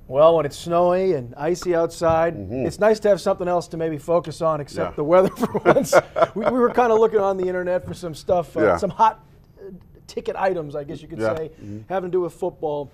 Well, when it's snowy and icy outside, it's nice to have something else to maybe focus on except the weather for once. we were kind of looking on the internet for some stuff, some hot ticket items, I guess you could say, having to do with football.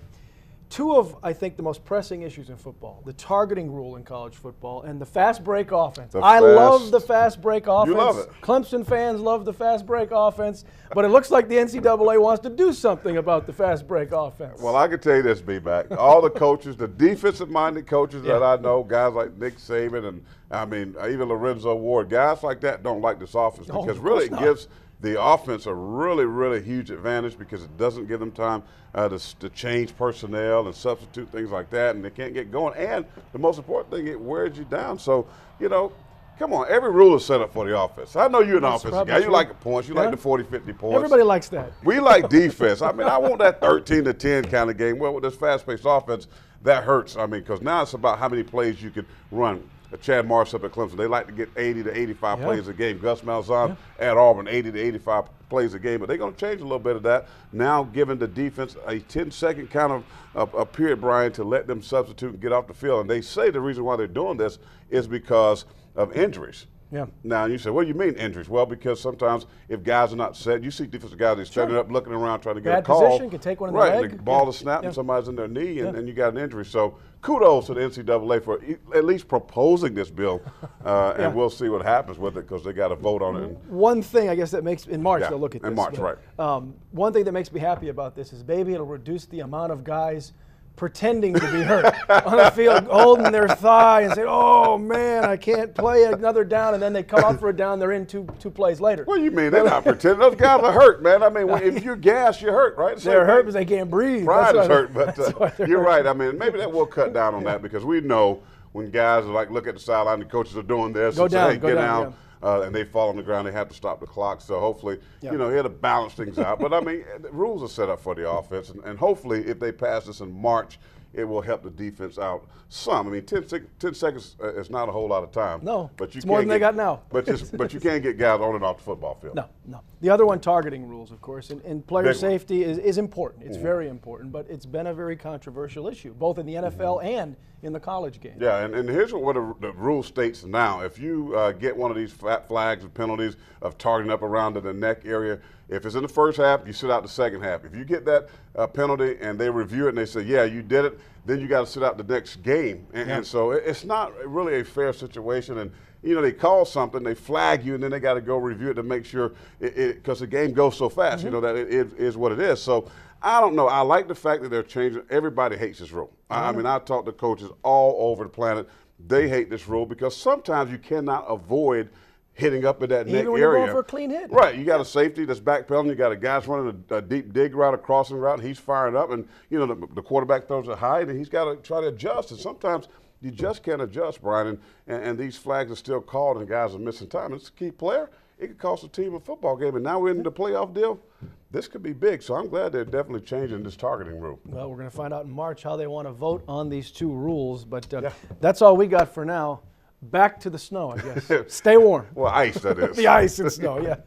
Two of, I think, the most pressing issues in football, the targeting rule in college football and the fast break offense. I love the fast break offense. You love it. Clemson fans love the fast break offense, but it looks like the NCAA wants to do something about the fast break offense. Well, I can tell you this, B-Back. All the coaches, the defensive-minded coaches that I know, guys like Nick Saban and, I mean, even Lorenzo Ward, guys like that don't like this offense because really it gives the offense a really, really huge advantage because it doesn't give them time to change personnel and substitute things like that, and they can't get going. And the most important thing, it wears you down. So, you know, come on, every rule is set up for the offense. I know you're an offensive guy. You like the points. You like the 40, 50 points. Everybody likes that. We like defense. I mean, I want that 13-10 kind of game. Well, with this fast-paced offense, that hurts. I mean, because now it's about how many plays you can run. Chad Morris up at Clemson, they like to get 80 to 85 plays a game. Gus Malzahn at Auburn, 80 to 85 plays a game. But they're going to change a little bit of that. Now giving the defense a 10-second kind of a period, Brian, to let them substitute and get off the field. And they say the reason why they're doing this is because of injuries. Yeah. Now, you say, what do you mean injuries? Well, because sometimes if guys are not set, you see defensive guys, they're standing up, looking around, trying to get a call. Bad position, can take one in the leg. Right, the ball is snapped and somebody's in their knee and you got an injury. So kudos to the NCAA for at least proposing this bill, and we'll see what happens with it because they got to vote on it. One thing, I guess, that makes, in March they'll look at this. In March, right. One thing that makes me happy about this is maybe it'll reduce the amount of guys pretending to be hurt on the field, holding their thigh and saying, oh, man, I can't play another down, and then they come out for a down, they're in two plays later. What do you mean? They're not pretending. Those guys are hurt, man. I mean, if you're gassed, you're hurt, right? They're hurt because they can't breathe. Pride is hurt, but you're right. I mean, maybe that will cut down on that because we know when guys are like, look at the sideline, the coaches are doing this. Go and down, say, hey, go get down. down. And they fall on the ground, they have to stop the clock. So hopefully, you know, it'll balance things out. But I mean, the rules are set up for the offense. And hopefully, if they pass this in March, it will help the defense out some. I mean, 10 seconds is not a whole lot of time. No, but it's more than they got now. But you can't get guys on and off the football field. No, no. The other one, targeting rules, of course, and player safety is important. It's very important, but it's been a very controversial issue, both in the NFL and in the college game. Yeah, and here's what the rule states now. If you get one of these flags and penalties of targeting up around the neck area, if it's in the first half, you sit out the second half. If you get that penalty and they review it and they say, yeah, you did it, then you got to sit out the next game. And so it's not really a fair situation. And, you know, they call something, they flag you, and then they got to go review it to make sure, because the game goes so fast, you know, that it is what it is. So I don't know. I like the fact that they're changing. Everybody hates this rule. I mean, I talk to coaches all over the planet. They hate this rule because sometimes you cannot avoid hitting up in that neck area. Even when you're going for a clean hit. Right. You got a safety that's backpedaling. You got a guy's running a deep dig route, a crossing route, and he's firing up. And, you know, the quarterback throws it high, and he's got to try to adjust. And sometimes you just can't adjust, Brian. And these flags are still called, and guys are missing time. It's a key player. It could cost a team a football game. And now we're in the playoff deal. This could be big. So I'm glad they're definitely changing this targeting rule. Well, we're going to find out in March how they want to vote on these two rules. But that's all we got for now. Back to the snow, I guess. Stay warm. Well, ice, that is. The ice and snow, yeah.